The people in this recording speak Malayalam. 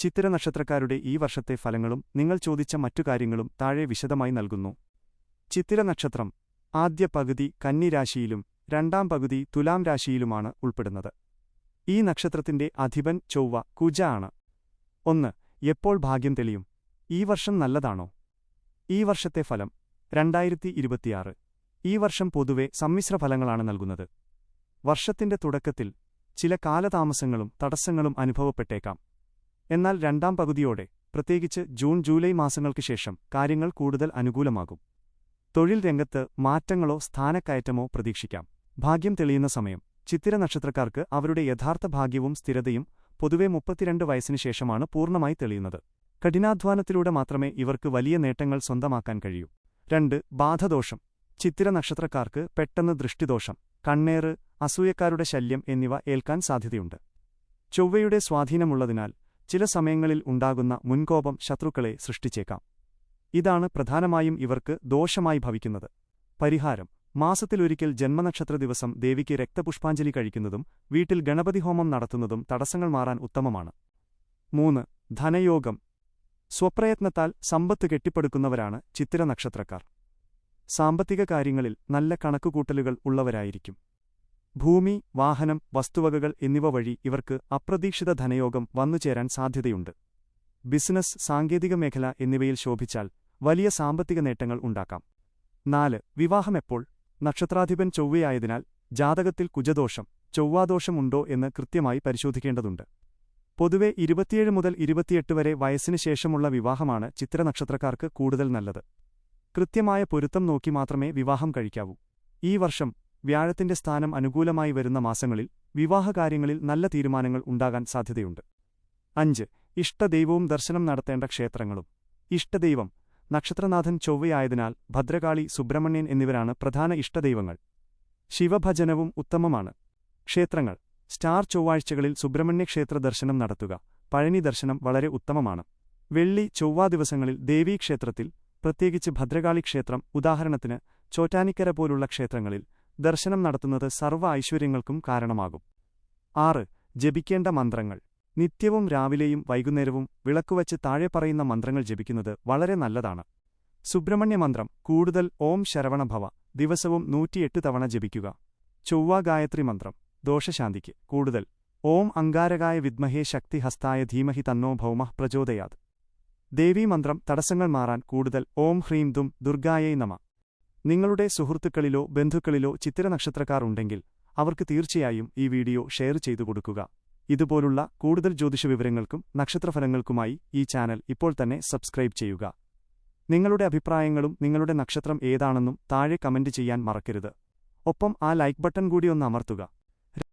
ചിത്തിര നക്ഷത്രക്കാരുടെ ഈ വർഷത്തെ ഫലങ്ങളും നിങ്ങൾ ചോദിച്ച മറ്റു കാര്യങ്ങളും താഴെ വിശദമായി നൽകുന്നു. ചിത്തിര നക്ഷത്രം ആദ്യ പകുതി കന്നി രാശിയിലും രണ്ടാം പകുതി തുലാം രാശിയിലുമാണ് ഉൾപ്പെടുന്നത്. ഈ നക്ഷത്രത്തിന്റെ അധിപൻ ചൊവ്വ കുജ ആണ്. 1. എപ്പോൾ ഭാഗ്യം തെളിയും? ഈ വർഷം നല്ലതാണോ? ഈ വർഷത്തെ ഫലം 2026. ഈ വർഷം പൊതുവെ സമ്മിശ്ര ഫലങ്ങളാണ് നൽകുന്നത്. വർഷത്തിന്റെ തുടക്കത്തിൽ ചില കാലതാമസങ്ങളും തടസ്സങ്ങളും അനുഭവപ്പെട്ടേക്കാം. എന്നാൽ രണ്ടാം പകുതിയോടെ, പ്രത്യേകിച്ച് ജൂൺ ജൂലൈ മാസങ്ങൾക്ക് ശേഷം കാര്യങ്ങൾ കൂടുതൽ അനുകൂലമാകും. തൊഴിൽ രംഗത്ത് മാറ്റങ്ങളോ സ്ഥാനക്കയറ്റമോ പ്രതീക്ഷിക്കാം. ഭാഗ്യം തെളിയുന്ന സമയം ചിത്തിര നക്ഷത്രക്കാർക്ക് അവരുടെ യഥാർത്ഥ ഭാഗ്യവും സ്ഥിരതയും പൊതുവെ 32 വയസ്സിന് ശേഷമാണ് പൂർണ്ണമായി തെളിയുന്നത്. കഠിനാധ്വാനത്തിലൂടെ മാത്രമേ ഇവർക്ക് വലിയ നേട്ടങ്ങൾ സ്വന്തമാക്കാൻ കഴിയൂ. 2. ബാധദോഷം. ചിത്തിര നക്ഷത്രക്കാർക്ക് പെട്ടെന്ന് ദൃഷ്ടിദോഷം, കണ്ണേറ്, അസൂയക്കാരുടെ ശല്യം എന്നിവ ഏൽക്കാൻ സാധ്യതയുണ്ട്. ചൊവ്വയുടെ സ്വാധീനമുള്ളതിനാൽ ചില സമയങ്ങളിൽ ഉണ്ടാകുന്ന മുൻകോപം ശത്രുക്കളെ സൃഷ്ടിച്ചേക്കാം. ഇതാണ് പ്രധാനമായും ഇവർക്ക് ദോഷമായി ഭവിക്കുന്നത്. പരിഹാരം: മാസത്തിലൊരിക്കൽ ജന്മനക്ഷത്ര ദിവസം ദേവിക്ക് രക്തപുഷ്പാഞ്ജലി കഴിക്കുന്നതും വീട്ടിൽ ഗണപതി ഹോമം നടത്തുന്നതും തടസ്സങ്ങൾ മാറാൻ ഉത്തമമാണ്. 3. ധനയോഗം. സ്വപ്രയത്നത്താൽ സമ്പത്ത് കെട്ടിപ്പടുക്കുന്നവരാണ് ചിത്തിര നക്ഷത്രക്കാർ. സാമ്പത്തിക കാര്യങ്ങളിൽ നല്ല കണക്കുകൂട്ടലുകൾ ഉള്ളവരായിരിക്കും. ഭൂമി, വാഹനം, വസ്തുവകകൾ എന്നിവ വഴി ഇവർക്ക് അപ്രതീക്ഷിത ധനയോഗം വന്നുചേരാൻ സാധ്യതയുണ്ട്. ബിസിനസ്, സാങ്കേതിക മേഖല എന്നിവയിൽ ശോഭിച്ചാൽ വലിയ സാമ്പത്തിക നേട്ടങ്ങൾ ഉണ്ടാക്കാം. 4. വിവാഹം എപ്പോൾ? നക്ഷത്രാധിപൻ ചൊവ്വയായതിനാൽ ജാതകത്തിൽ കുജദോഷം, ചൊവ്വാദോഷം ഉണ്ടോ എന്ന് കൃത്യമായി പരിശോധിക്കേണ്ടതുണ്ട്. പൊതുവെ 27 മുതൽ 28 വരെ വയസ്സിന് ശേഷമുള്ള വിവാഹമാണ് ചിത്തിര നക്ഷത്രക്കാർക്ക് കൂടുതൽ നല്ലത്. കൃത്യമായ പൊരുത്തം നോക്കി മാത്രമേ വിവാഹം കഴിക്കാവൂ. ഈ വർഷം വ്യാഴത്തിന്റെ സ്ഥാനം അനുകൂലമായി വരുന്ന മാസങ്ങളിൽ വിവാഹകാര്യങ്ങളിൽ നല്ല തീരുമാനങ്ങൾ ഉണ്ടാകാൻ സാധ്യതയുണ്ട്. 5. ഇഷ്ടദൈവവും ദർശനം നടത്തേണ്ട ക്ഷേത്രങ്ങളും. ഇഷ്ടദൈവം നക്ഷത്രനാഥൻ ചൊവ്വയായതിനാൽ ഭദ്രകാളി, സുബ്രഹ്മണ്യൻ എന്നിവരാണ് പ്രധാന ഇഷ്ടദൈവങ്ങൾ. ശിവഭജനവും ഉത്തമമാണ്. ക്ഷേത്രങ്ങൾ: സ്റ്റാർ ചൊവ്വാഴ്ചകളിൽ സുബ്രഹ്മണ്യക്ഷേത്ര ദർശനം നടത്തുക. പഴനി ദർശനം വളരെ ഉത്തമമാണ്. വെള്ളി, ചൊവ്വാ ദിവസങ്ങളിൽ ദേവീക്ഷേത്രത്തിൽ, പ്രത്യേകിച്ച് ഭദ്രകാളി ക്ഷേത്രം, ഉദാഹരണത്തിന് ചോറ്റാനിക്കര പോലുള്ള ക്ഷേത്രങ്ങളിൽ ദർശനം നടത്തുന്നത് സർവ്വ ഐശ്വര്യങ്ങൾക്കും കാരണമാകും. 6. ജപിക്കേണ്ട മന്ത്രങ്ങൾ. നിത്യവും രാവിലെയും വൈകുന്നേരവും വിളക്കുവച്ച് താഴെ പറയുന്ന മന്ത്രങ്ങൾ ജപിക്കുന്നത് വളരെ നല്ലതാണ്. സുബ്രഹ്മണ്യ മന്ത്രം കൂടുതൽ ഓം ശരവണഭവ ദിവസവും 108 തവണ ജപിക്കുക. ചൊവ്വ ഗായത്രി മന്ത്രം ദോഷശാന്തിക്ക് കൂടുതൽ ഓം അങ്കാരകായ വിദ്മഹേ ശക്തിഹസ്തായ ധീമഹി തന്നോ ഭൗമഃ പ്രചോദയാത്. ദേവീമന്ത്രം തടസ്സങ്ങൾ മാറാൻ കൂടുതൽ ഓം ഹ്രീം ദും ദുർഗായൈ നമഃ. നിങ്ങളുടെ സുഹൃത്തുക്കളിലോ ബന്ധുക്കളിലോ ചിത്തിര നക്ഷത്രക്കാർ ഉണ്ടെങ്കിൽ അവർക്ക് തീർച്ചയായും ഈ വീഡിയോ ഷെയർ ചെയ്തു കൊടുക്കുക. ഇതുപോലുള്ള കൂടുതൽ ജ്യോതിഷ വിവരങ്ങൾക്കും നക്ഷത്രഫലങ്ങൾക്കുമായി ഈ ചാനൽ ഇപ്പോൾ തന്നെ സബ്സ്ക്രൈബ് ചെയ്യുക. നിങ്ങളുടെ അഭിപ്രായങ്ങളും നിങ്ങളുടെ നക്ഷത്രം ഏതാണെന്നും താഴെ കമന്റ് ചെയ്യാൻ മറക്കരുത്. ഒപ്പം ആ ലൈക്ക് ബട്ടൺ കൂടി ഒന്ന് അമർത്തുക.